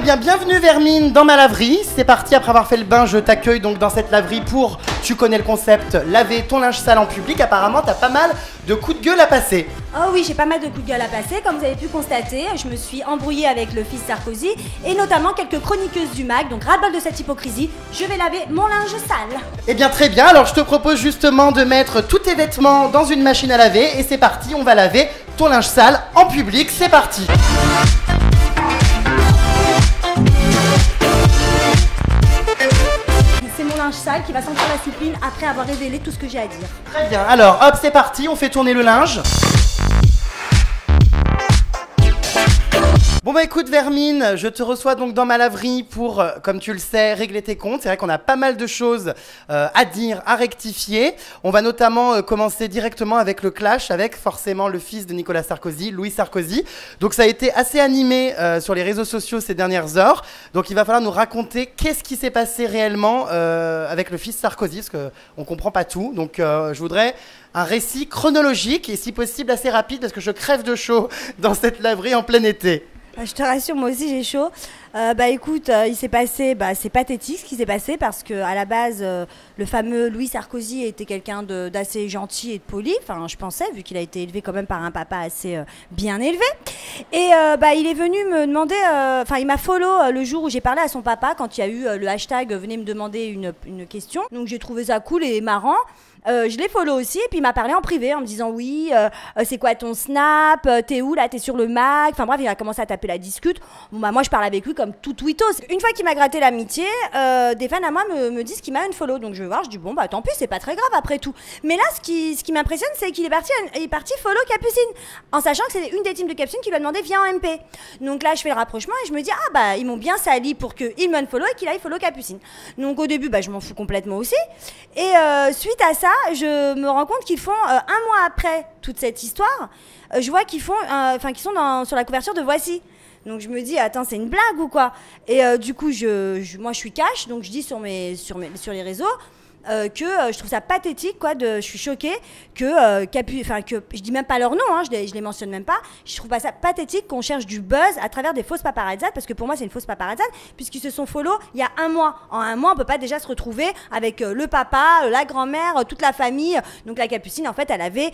bien, bienvenue Vermine dans ma laverie. C'est parti, après avoir fait le bain, je t'accueille donc dans cette laverie pour, tu connais le concept, laver ton linge sale en public. Apparemment, t'as pas mal de coups de gueule à passer. Oh oui, j'ai pas mal de coups de gueule à passer. Comme vous avez pu constater, je me suis embrouillée avec le fils Sarkozy et notamment quelques chroniqueuses du MAC. Donc ras-le-bol de cette hypocrisie, je vais laver mon linge sale. Eh bien très bien, alors je te propose justement de mettre tous tes vêtements dans une machine à laver. Et c'est parti, on va laver ton linge sale en public. C'est parti. C'est mon linge sale qui va sentir la cyprine après avoir révélé tout ce que j'ai à dire. Très bien, alors hop, c'est parti, on fait tourner le linge. Bon bah écoute Vermine, je te reçois donc dans ma laverie pour, comme tu le sais, régler tes comptes. C'est vrai qu'on a pas mal de choses à dire, à rectifier. On va notamment commencer directement avec le clash, avec forcément le fils de Nicolas Sarkozy, Louis Sarkozy. Donc ça a été assez animé sur les réseaux sociaux ces dernières heures. Donc il va falloir nous raconter qu'est-ce qui s'est passé réellement avec le fils Sarkozy, parce qu'on comprend pas tout. Donc je voudrais un récit chronologique et si possible assez rapide, parce que je crève de chaud dans cette laverie en plein été. Je te rassure, moi aussi j'ai chaud. Écoute, il s'est passé, c'est pathétique ce qui s'est passé parce que à la base, le fameux Louis Sarkozy était quelqu'un d'assez gentil et de poli. Enfin, je pensais, vu qu'il a été élevé quand même par un papa assez bien élevé. Et il est venu me demander, il m'a follow le jour où j'ai parlé à son papa quand il y a eu le hashtag venez me demander une question. Donc j'ai trouvé ça cool et marrant. Je l'ai follow aussi et puis il m'a parlé en privé en me disant oui, c'est quoi ton snap, t'es où là, t'es sur le Mac, enfin bref il a commencé à taper la discute. Bon moi je parle avec lui comme tout tweetos. Une fois qu'il m'a gratté l'amitié, des fans à moi me disent qu'il m'a unfollow, donc je vais voir, je dis bon tant pis, c'est pas très grave après tout. Mais là ce qui m'impressionne c'est qu'il est parti follow Capucine, en sachant que c'est une des teams de Capucine qui lui a demandé viens en MP. Donc là je fais le rapprochement et je me dis ils m'ont bien sali pour qu'il m'unfollow et qu'il aille follow Capucine. Donc au début je m'en fous complètement aussi et suite à ça je me rends compte qu'ils font un mois après toute cette histoire, je vois qu'ils font, qu'ils sont sur la couverture de Voici. Donc je me dis attends c'est une blague ou quoi. Et du coup moi je suis cash, donc je dis sur les réseaux que je trouve ça pathétique je suis choquée que je dis même pas leur nom, je les mentionne même pas. Je trouve pas ça pathétique qu'on cherche du buzz à travers des fausses paparazzades, parce que pour moi c'est une fausse paparazzade puisqu'ils se sont follow il y a un mois. En un mois on peut pas déjà se retrouver avec le papa, la grand-mère, toute la famille. Donc la Capucine en fait elle avait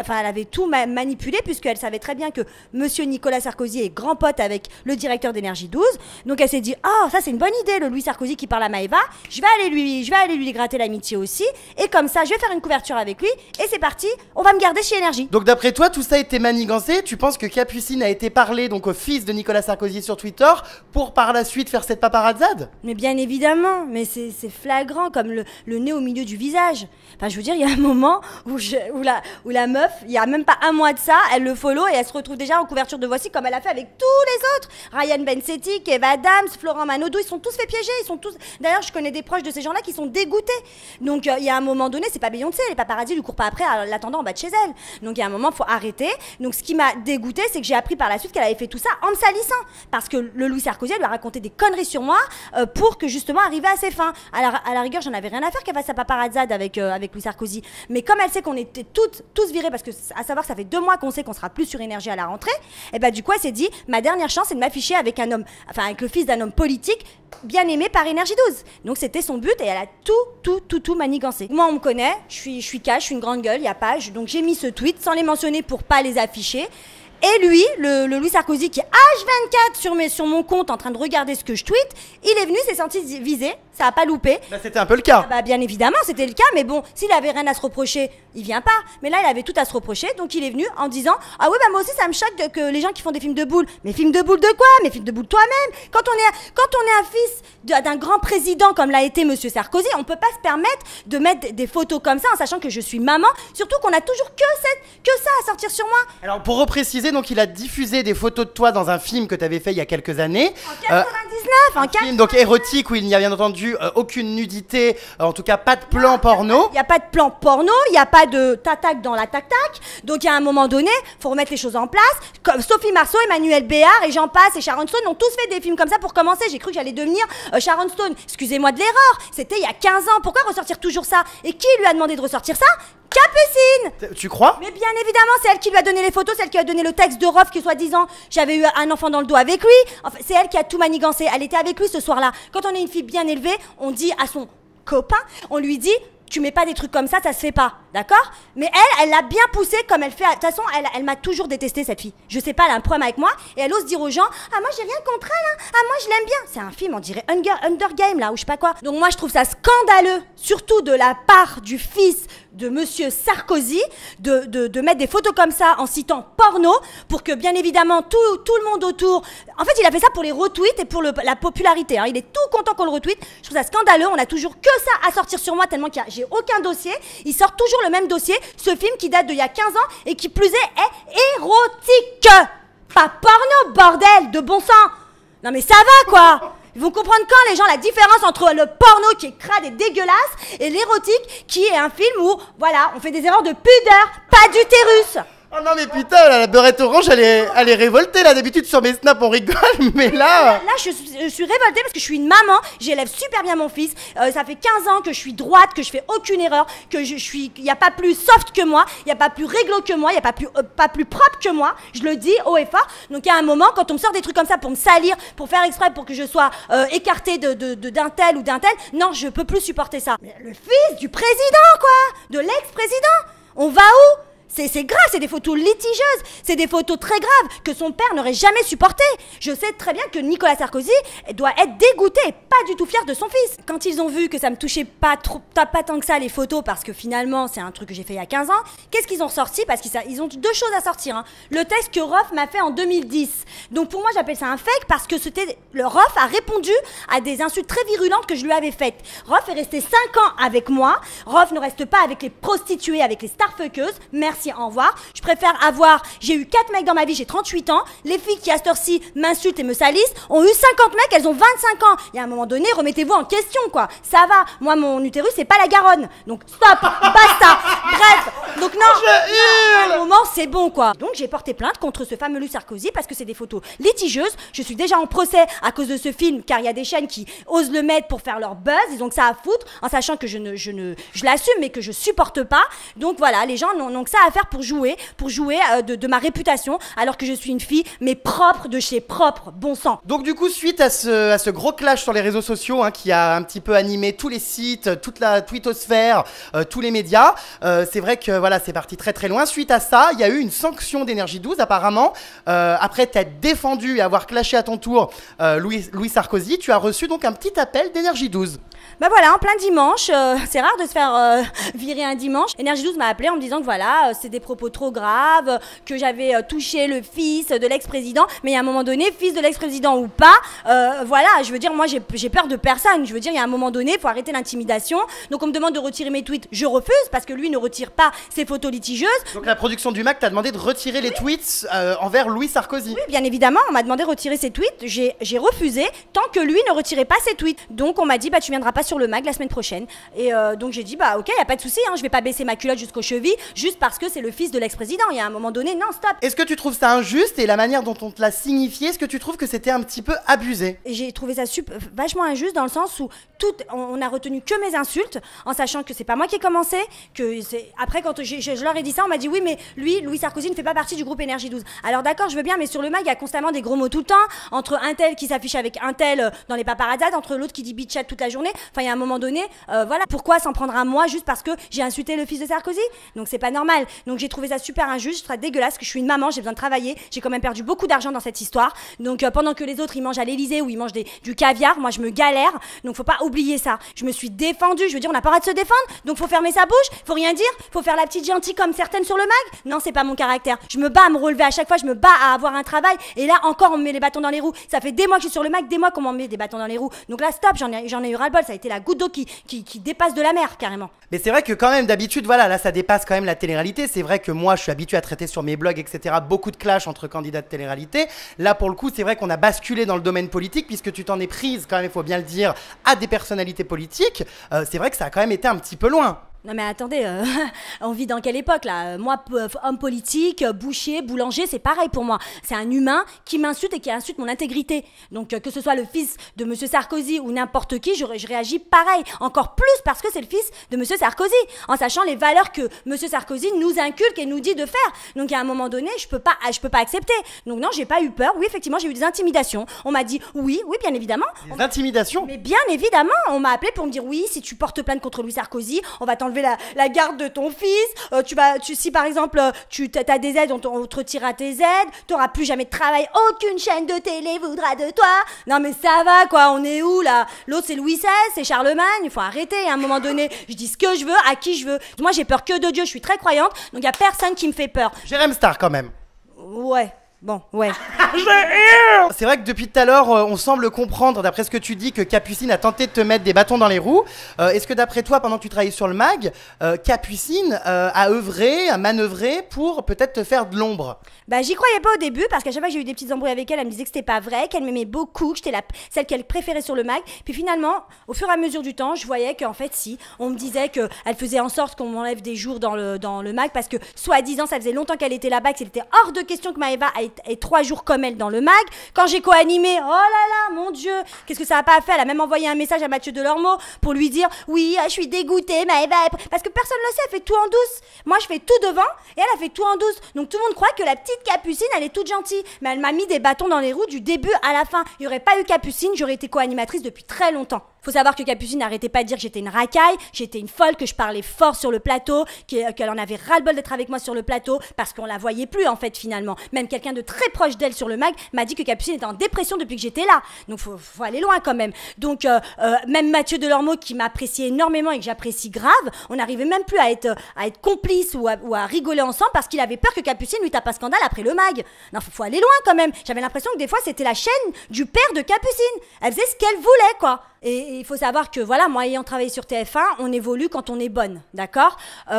elle avait tout manipulé puisqu'elle savait très bien que monsieur Nicolas Sarkozy est grand pote avec le directeur d'Énergie 12. Donc elle s'est dit ça c'est une bonne idée, le Louis Sarkozy qui parle à Maëva, je vais aller lui gratter l'amitié aussi et comme ça je vais faire une couverture avec lui et c'est parti, on va me garder chez Énergie. Donc d'après toi tout ça a été manigancé, tu penses que Capucine a été parlé donc au fils de Nicolas Sarkozy sur Twitter pour par la suite faire cette paparazzade? Mais bien évidemment, mais c'est flagrant comme le nez au milieu du visage. Enfin je veux dire il y a un moment où la meuf, il y a même pas un mois de ça, elle le follow et elle se retrouve déjà en couverture de Voici comme elle a fait avec tous les autres. Ryan Bensetti, Kev Adams, Florent Manodou, ils sont tous fait piéger, D'ailleurs je connais des proches de ces gens-là qui sont dégoûtés. Donc il y a un moment donné, c'est pas Beyoncé, les paparazzis lui courent pas après en l'attendant en bas de chez elle. Donc il y a un moment, faut arrêter. Donc ce qui m'a dégoûté, c'est que j'ai appris par la suite qu'elle avait fait tout ça en me salissant. Parce que le Louis Sarkozy lui a raconté des conneries sur moi pour que justement arriver à ses fins. À la rigueur, j'en avais rien à faire qu'elle fasse sa paparazzade avec Louis Sarkozy. Mais comme elle sait qu'on était tous virés, parce que à savoir ça fait 2 mois qu'on sait qu'on sera plus sur Énergie à la rentrée, et du coup elle s'est dit ma dernière chance c'est de m'afficher avec avec le fils d'un homme politique bien aimé par Énergie 12. Donc c'était son but et elle a tout manigancé. Moi on me connaît, je suis cash, je suis une grande gueule, il y a pas, donc j'ai mis ce tweet sans les mentionner pour pas les afficher. Et lui, le Louis Sarkozy qui est H24 sur mon compte en train de regarder ce que je tweete, il est venu, s'est senti visé, ça a pas loupé. C'était un peu le cas. Bien évidemment, c'était le cas, mais bon, s'il avait rien à se reprocher, il vient pas. Mais là, il avait tout à se reprocher, donc il est venu en disant moi aussi ça me choque que les gens qui font des films de boules. Mais films de boules de quoi? Mais films de boules toi-même. Quand on est un fils d'un grand président comme l'a été monsieur Sarkozy, on peut pas se permettre de mettre des photos comme ça en sachant que je suis maman, surtout qu'on a toujours que ça à sortir sur moi. Alors pour repréciser, donc il a diffusé des photos de toi dans un film que tu avais fait il y a quelques années. En 99, film donc érotique où il n'y a bien entendu aucune nudité, en tout cas pas de plan porno. Il n'y a pas de plan porno, il n'y a pas de tac dans la tac-tac. Donc il y a un moment donné, faut remettre les choses en place. Comme Sophie Marceau, Emmanuel Béard et j'en passe et Sharon Stone ont tous fait des films comme ça pour commencer. J'ai cru que j'allais devenir Sharon Stone. Excusez-moi de l'erreur, c'était il y a 15 ans. Pourquoi ressortir toujours ça? Et qui lui a demandé de ressortir ça? Capucine! Christine. Tu crois? Mais bien évidemment, c'est elle qui lui a donné les photos, c'est elle qui a donné le texte de Rof, qui soi-disant, j'avais eu un enfant dans le dos avec lui. Enfin, c'est elle qui a tout manigancé. Elle était avec lui ce soir-là. Quand on est une fille bien élevée, on dit à son copain, on lui dit, tu mets pas des trucs comme ça se fait pas, d'accord? Mais elle l'a bien poussé comme elle fait. De toute façon, elle m'a toujours détesté, cette fille. Je sais pas, elle a un problème avec moi et elle ose dire aux gens, ah moi j'ai rien contre elle, hein. Ah moi je l'aime bien. C'est un film, on dirait Hunger Game là, ou je sais pas quoi. Donc moi je trouve ça scandaleux, surtout de la part du fils de monsieur Sarkozy, de mettre des photos comme ça en citant porno pour que bien évidemment tout le monde autour. En fait, il a fait ça pour les retweets et pour la popularité, hein. Il est tout content qu'on le retweet. Je trouve ça scandaleux. On a toujours que ça à sortir sur moi tellement j'ai aucun dossier. Il sort toujours le même dossier. Ce film qui date d'il y a 15 ans et qui plus est érotique. Pas porno, bordel, de bon sang. Non mais ça va quoi. Ils vont comprendre quand les gens la différence entre le porno qui est crade et dégueulasse et l'érotique qui est un film où, voilà, on fait des erreurs de pudeur, pas d'utérus. Oh non mais putain, la beurrette orange, elle est révoltée là. D'habitude sur mes snaps on rigole, mais là... Là je suis révoltée parce que je suis une maman, j'élève super bien mon fils, ça fait 15 ans que je suis droite, que je fais aucune erreur, que il n'y a pas plus soft que moi, il n'y a pas plus réglo que moi, il n'y a pas plus propre que moi, je le dis haut et fort. Donc il y a un moment, quand on me sort des trucs comme ça pour me salir, pour faire exprès, pour que je sois écartée d'un tel ou d'un tel, non, je peux plus supporter ça. Mais le fils du président quoi, de l'ex-président, on va où? C'est grave, c'est des photos litigieuses, c'est des photos très graves que son père n'aurait jamais supportées. Je sais très bien que Nicolas Sarkozy doit être dégoûté et pas du tout fier de son fils. Quand ils ont vu que ça me touchait pas tant que ça les photos, parce que finalement c'est un truc que j'ai fait il y a 15 ans, qu'est-ce qu'ils ont sorti? Parce qu'ils ont deux choses à sortir, hein. Le texte que Rof m'a fait en 2010. Donc pour moi j'appelle ça un fake parce que le Rof a répondu à des insultes très virulentes que je lui avais faites. Rof est resté 5 ans avec moi, Rof ne reste pas avec les prostituées, avec les starfuckeuses, merci. Au revoir. Je préfère j'ai eu 4 mecs dans ma vie, j'ai 38 ans. Les filles qui à cette heure-ci m'insultent et me salissent ont eu 50 mecs, elles ont 25 ans. Il y a un moment donné, remettez-vous en question quoi. Ça va. Moi mon utérus c'est pas la Garonne. Donc stop, basta. Bref. Donc non. À un moment c'est bon quoi. Donc j'ai porté plainte contre ce fameux Louis Sarkozy parce que c'est des photos litigieuses. Je suis déjà en procès à cause de ce film car il y a des chaînes qui osent le mettre pour faire leur buzz. Ils ont que ça à foutre en sachant que je l'assume mais que je supporte pas. Donc voilà, les gens n'ont que ça à faire pour jouer de ma réputation alors que je suis une fille mais propre de chez propre, bon sang. Donc du coup suite à ce gros clash sur les réseaux sociaux hein, qui a un petit peu animé tous les sites, toute la twittosphère, tous les médias, c'est vrai que voilà c'est parti très très loin. Suite à ça il y a eu une sanction d'Énergie 12 apparemment, après t'être défendu et avoir clashé à ton tour Louis Sarkozy, tu as reçu donc un petit appel d'Énergie 12. Bah voilà, en plein dimanche, c'est rare de se faire virer un dimanche. Énergie 12 m'a appelé en me disant que voilà, c'est des propos trop graves, que j'avais touché le fils de l'ex-président. Mais à un moment donné, fils de l'ex-président ou pas, voilà, je veux dire, moi j'ai peur de personne. Je veux dire, il y a un moment donné, il faut arrêter l'intimidation. Donc on me demande de retirer mes tweets, je refuse parce que lui ne retire pas ses photos litigieuses. Donc la production du MAC t'a demandé de retirer les tweets envers Louis Sarkozy. Oui, bien évidemment, on m'a demandé de retirer ses tweets. J'ai refusé tant que lui ne retirait pas ses tweets. Donc on m'a dit, bah tu viendras pas sur le MAG la semaine prochaine. Et donc j'ai dit, bah ok, y a pas de souci, hein, je vais pas baisser ma culotte jusqu'aux chevilles juste parce que c'est le fils de l'ex-président. Il y a un moment donné, non, stop. Est-ce que tu trouves ça injuste et la manière dont on te l'a signifié, est-ce que tu trouves que c'était un petit peu abusé? J'ai trouvé ça vachement injuste dans le sens où on a retenu que mes insultes en sachant que c'est pas moi qui ai commencé, après quand je leur ai dit ça, on m'a dit oui mais Louis Sarkozy ne fait pas partie du groupe Énergie 12. Alors d'accord, je veux bien, mais sur le mag il y a constamment des gros mots tout le temps, entre un tel qui s'affiche avec un tel dans les paparazzades, entre l'autre qui dit bitchat toute la journée. Enfin il y a un moment donné, voilà, pourquoi s'en prendre à moi juste parce que j'ai insulté le fils de Sarkozy? Donc c'est pas normal. Donc j'ai trouvé ça super injuste, je trouve ça dégueulasse, que je suis une maman, j'ai besoin de travailler, j'ai quand même perdu beaucoup d'argent dans cette histoire. Donc pendant que les autres ils mangent à l'Elysée ou ils mangent du caviar, moi je me galère. Donc faut pas oublier ça. Je me suis défendue, je veux dire on n'a pas le droit de se défendre, donc faut fermer sa bouche, faut rien dire, faut faire la petite gentille comme certaines sur le mag. Non, c'est pas mon caractère. Je me bats à me relever à chaque fois, je me bats à avoir un travail et là encore on me met les bâtons dans les roues. Ça fait des mois que je suis sur le mag, des mois qu'on m'en met des bâtons dans les roues. Donc là stop, j'en ai eu ras-le-bol, ça a été la goutte d'eau qui dépasse de la mer carrément. Mais c'est vrai que quand même d'habitude voilà, là ça dépasse quand même la télé-réalité. C'est vrai que moi je suis habitué à traiter sur mes blogs etc. beaucoup de clash entre candidats de télé-réalité. Là pour le coup c'est vrai qu'on a basculé dans le domaine politique puisque tu t'en es prise quand même, il faut bien le dire, à des personnalités politiques. C'est vrai que ça a quand même été un petit peu loin. Non mais attendez, on vit dans quelle époque là? Moi, homme politique, boucher, boulanger, c'est pareil pour moi. C'est un humain qui m'insulte et qui insulte mon intégrité. Donc que ce soit le fils de Monsieur Sarkozy ou n'importe qui, je réagis pareil. Encore plus parce que c'est le fils de Monsieur Sarkozy, en sachant les valeurs que Monsieur Sarkozy nous inculque et nous dit de faire. Donc à un moment donné, je peux pas accepter. Donc non, j'ai pas eu peur. Oui, effectivement, j'ai eu des intimidations. On m'a dit oui, bien évidemment. Des intimidations? Mais bien évidemment, on m'a appelé pour me dire oui, si tu portes plainte contre Louis Sarkozy, on va t'enlever la garde de ton fils. Si par exemple tu as des aides, on te retirera tes aides, t'auras plus jamais de travail, aucune chaîne de télé voudra de toi. Non mais ça va quoi, on est où là? L'autre c'est Louis XVI, c'est Charlemagne, il faut arrêter. À un moment donné, je dis ce que je veux, à qui je veux. Moi j'ai peur que de Dieu, je suis très croyante, donc il y a personne qui me fait peur. Jérém Star quand même. Ouais. Bon, ouais. C'est vrai que depuis tout à l'heure, on semble comprendre, d'après ce que tu dis, que Capucine a tenté de te mettre des bâtons dans les roues. Est-ce que d'après toi, pendant que tu travaillais sur le MAG, Capucine a œuvré, a manœuvré pour peut-être te faire de l'ombre? Bah j'y croyais pas au début, parce qu'à chaque fois que j'ai eu des petites embrouilles avec elle, elle me disait que c'était pas vrai, qu'elle m'aimait beaucoup, que j'étais celle qu'elle préférait sur le MAG. Puis finalement, au fur et à mesure du temps, je voyais qu'en fait si, on me disait qu'elle faisait en sorte qu'on m'enlève des jours dans le MAG, parce que soi-disant, ça faisait longtemps qu'elle était là-bas, que c'était hors de question que Maëva ait 3 jours comme elle dans le MAG. Quand j'ai co-animé, oh là là, mon Dieu, qu'est-ce que ça a pas fait? Elle a même envoyé un message à Mathieu Delormeau pour lui dire oui, je suis dégoûtée, Maëva, parce que personne ne le sait, elle fait tout en douce. Moi, je fais tout devant et elle a fait tout en douce. Donc tout le monde croit que la petite Capucine, elle est toute gentille, mais elle m'a mis des bâtons dans les roues du début à la fin. Il n'y aurait pas eu Capucine, j'aurais été co-animatrice depuis très longtemps. Faut savoir que Capucine n'arrêtait pas de dire que j'étais une racaille, j'étais une folle, que je parlais fort sur le plateau, qu'elle en avait ras-le-bol d'être avec moi sur le plateau, parce qu'on la voyait plus en fait finalement. Même quelqu'un de très proche d'elle sur le MAG m'a dit que Capucine était en dépression depuis que j'étais là. Donc faut aller loin quand même. Donc même Mathieu Delormeau qui m'appréciait énormément et que j'apprécie grave, on n'arrivait même plus à être complices ou à rigoler ensemble parce qu'il avait peur que Capucine lui tape un scandale après le MAG. Non, faut aller loin quand même. J'avais l'impression que des fois c'était la chaîne du père de Capucine. Elle faisait ce qu'elle voulait quoi. Et il faut savoir que voilà, moi ayant travaillé sur TF1, on évolue quand on est bonne, d'accord?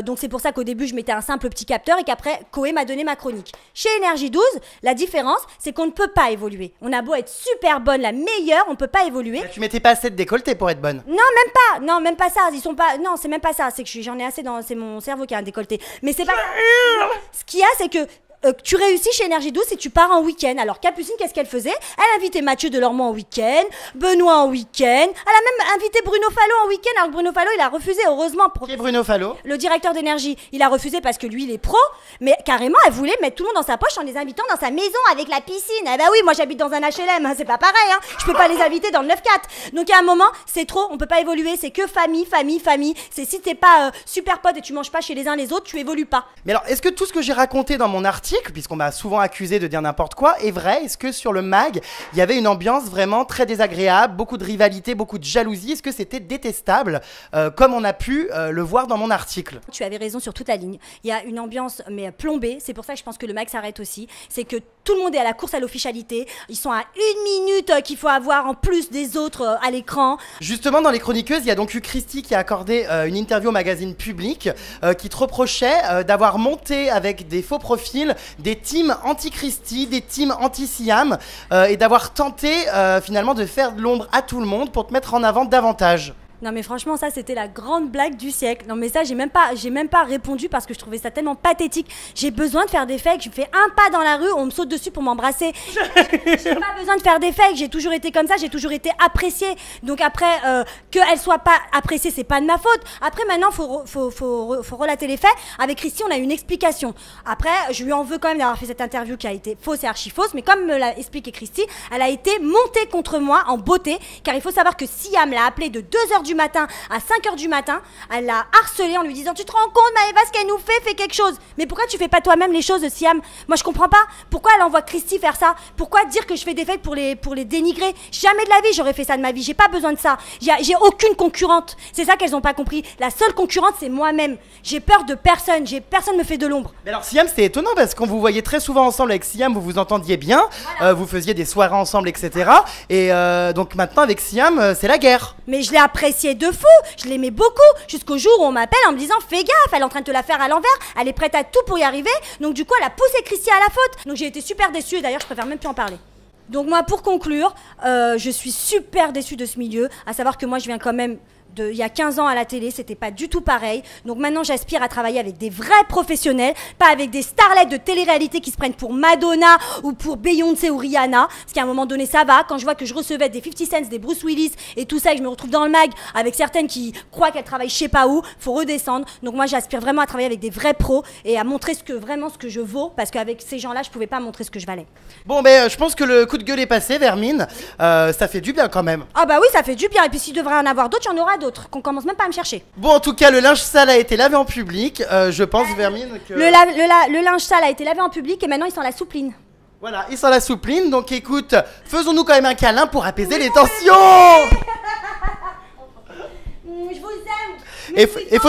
Donc c'est pour ça qu'au début je mettais un simple petit capteur et qu'apraprès Koé m'a donné ma chronique. Chez Énergie 12, la différence c'est qu'on ne peut pas évoluer. On a beau être super bonne, la meilleure, on peut pas évoluer. Tu mettais pas assez de décolleté pour être bonne? Non, même pas ça. Ils sont pas. Non, c'est même pas ça. C'est que j'en ai assez dans. C'est mon cerveau qui a un décolleté. Mais c'est pas. Ce qu'il y a, c'est que. Tu réussis chez Énergie 12 et tu pars en week-end. Alors Capucine, qu'est-ce qu'elle faisait? Elle invitait Mathieu Delormeau en week-end, Benoît en week-end. Elle a même invité Bruno Fallot en week-end. Alors Bruno Fallot, il a refusé, heureusement. Qui est Bruno Fallot? Le directeur d'Énergie. Il a refusé parce que lui, il est pro. Mais carrément, elle voulait mettre tout le monde dans sa poche en les invitant dans sa maison avec la piscine. Eh bah oui, moi j'habite dans un HLM, hein, c'est pas pareil. Hein. Je peux pas les inviter dans le 9-4. Donc à un moment, c'est trop. On peut pas évoluer. C'est que famille. C'est si t'es pas super pote et tu manges pas chez les uns les autres, tu évolues pas. Mais alors, est-ce que tout ce que j'ai raconté dans mon article, puisqu'on m'a souvent accusé de dire n'importe quoi, est vrai? Est-ce que sur le MAG, il y avait une ambiance vraiment très désagréable, beaucoup de rivalité, beaucoup de jalousie? Est-ce que c'était détestable, comme on a pu le voir dans mon article? Tu avais raison sur toute la ligne. Il y a une ambiance mais plombée. C'est pour ça que je pense que le MAG s'arrête aussi. C'est que tout le monde est à la course à l'officialité. Ils sont à 1 minute qu'il faut avoir en plus des autres à l'écran. Justement, dans les chroniqueuses, il y a donc eu Christy qui a accordé une interview au magazine Public qui te reprochait d'avoir monté avec des faux profils des teams anti-Christy, des teams anti-Siam et d'avoir tenté finalement de faire de l'ombre à tout le monde pour te mettre en avant davantage. Non mais franchement ça c'était la grande blague du siècle. Non mais ça j'ai même pas répondu parce que je trouvais ça tellement pathétique. J'ai besoin de faire des fakes, je fais un pas dans la rue, on me saute dessus pour m'embrasser. J'ai pas besoin de faire des fakes, j'ai toujours été comme ça, j'ai toujours été appréciée. Donc après qu'elle soit pas appréciée, c'est pas de ma faute. Après maintenant faut relater les faits. Avec Christy on a eu une explication. Après je lui en veux quand même d'avoir fait cette interview qui a été fausse et archi fausse, mais comme me l'a expliqué Christy, elle a été montée contre moi en beauté, car il faut savoir que Siam l'a appelée de 2h du matin à 5h du matin, elle l'a harcelée en lui disant tu te rends compte Maëva ce qu'elle nous fait, fais quelque chose. Mais pourquoi tu fais pas toi-même les choses Siam? Moi je comprends pas, pourquoi elle envoie Christy faire ça? Pourquoi dire que je fais des fakes pour les dénigrer? Jamais de la vie j'aurais fait ça de ma vie, j'ai pas besoin de ça. J'ai aucune concurrente, c'est ça qu'elles ont pas compris. La seule concurrente c'est moi-même. J'ai peur de personne, personne me fait de l'ombre. Mais alors Siam c'est étonnant parce qu'on vous voyait très souvent ensemble avec Siam, vous vous entendiez bien, voilà. Vous faisiez des soirées ensemble etc. Et donc maintenant avec Siam c'est la guerre. Mais je l'ai appréciée de fou, je l'aimais beaucoup, jusqu'au jour où on m'appelle en me disant fais gaffe, elle est en train de te la faire à l'envers, elle est prête à tout pour y arriver. Donc du coup elle a poussé Christy à la faute. Donc j'ai été super déçue et d'ailleurs je préfère même plus en parler. Donc moi pour conclure, je suis super déçue de ce milieu, à savoir que moi je viens quand même il y a 15 ans à la télé, c'était pas du tout pareil. Donc maintenant, j'aspire à travailler avec des vrais professionnels, pas avec des starlettes de télé-réalité qui se prennent pour Madonna ou pour Beyoncé ou Rihanna. Parce qu'à un moment donné, ça va. Quand je vois que je recevais des 50 Cent, des Bruce Willis et tout ça, et que je me retrouve dans le mag avec certaines qui croient qu'elles travaillent je sais pas où, faut redescendre. Donc moi, j'aspire vraiment à travailler avec des vrais pros et à montrer ce que je vaux, parce qu'avec ces gens-là, je pouvais pas montrer ce que je valais. Bon, ben, je pense que le coup de gueule est passé, Vermine. Ça fait du bien quand même. Ah bah oui, ça fait du bien. Et puis s'il devrait en avoir d'autres, il y en aura d'autres. Qu'on commence même pas à me chercher. Bon, en tout cas, le linge sale a été lavé en public. Je pense, Vermine, que... Le linge sale a été lavé en public et maintenant ils sont la soupline. Voilà, ils sont la soupline. Donc écoute, faisons-nous quand même un câlin pour apaiser les tensions. Je vous aime. Et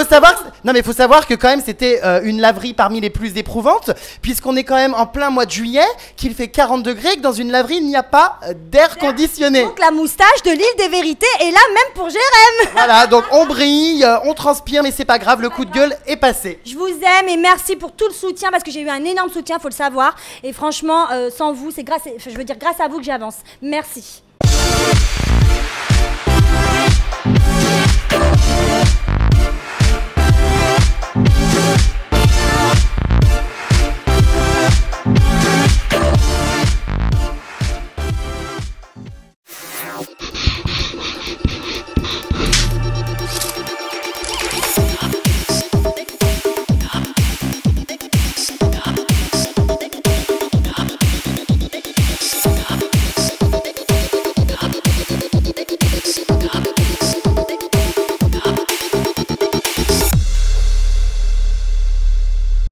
faut savoir que quand même c'était une laverie parmi les plus éprouvantes, puisqu'on est quand même en plein mois de juillet, qu'il fait 40 degrés, que dans une laverie il n'y a pas d'air conditionné. Donc la moustache de l'île des vérités est là même pour Jérém. Voilà, donc on brille, on transpire, mais c'est pas grave, le coup de gueule est passé. Je vous aime et merci pour tout le soutien, parce que j'ai eu un énorme soutien, faut le savoir. Et franchement, sans vous, c'est grâce à vous que j'avance. Merci.